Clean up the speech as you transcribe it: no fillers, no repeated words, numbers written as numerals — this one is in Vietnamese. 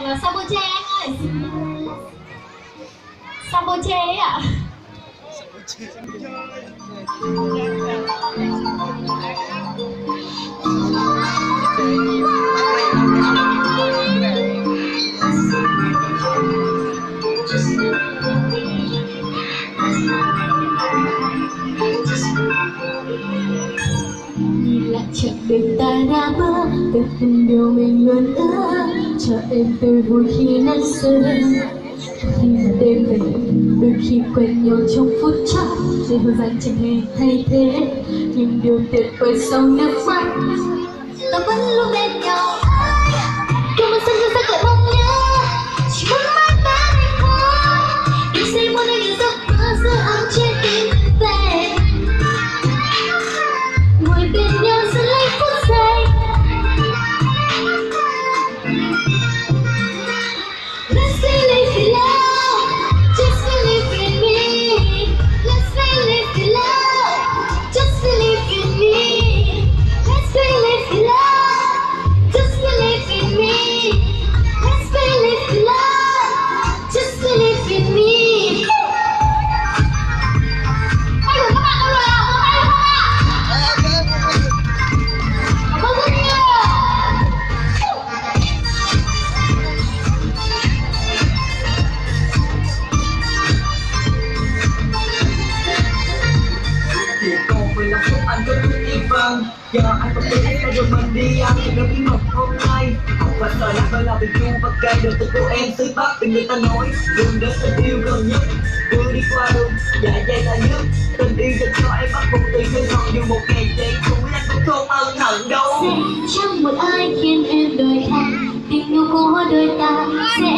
nhạc Saboche anh ơi. Saboche ấy ạ. Nhìn lại chặng đường ta đã bước, từng từng điều mình luôn ước, cho em tươi vui khi nắng sớm. Khi mà đêm về, đôi khi quen nhau trong phút chốc, để thời gian chẳng hề thay thế, nhưng điều tuyệt vời sau nước mắt, Ta vẫn luôn bên nhau. Cứ một sân cho sẽ lại mong nhớ, chỉ muốn mãi ta này thôi. Đừng say muốn anh những giấc mơ giữa ấm trên tim về. Ngồi bên nhau sẽ lấy phút giây. Let's believe in love, just believe in me. Let's believe in love, just believe in me. Let's believe in love, just believe in me. Let's believe in love, just believe in me. Hãy cùng các bạn đâu rồi ạ? Vỗ tay không ạ? Cảm ơn rất nhiều. Chỉ còn 15 phút anh có chút yên vàng. Giờ anh còn biết em rồi mình đi ăn thì đâu bí mật hôm nay. Không phải lời lắm phải là tình yêu và cây được từ cô em xứ Bắc vì người ta nói đường đến tình yêu gần nhất. Vừa đi qua đường dạ dày là nhất. Tình yêu dành cho em bắt buộc tùy theo họ dù một ngày chạy tuổi anh cũng không ân hận đâu. sẽ chẳng một ai khiến em đổi thay, tình yêu của đôi ta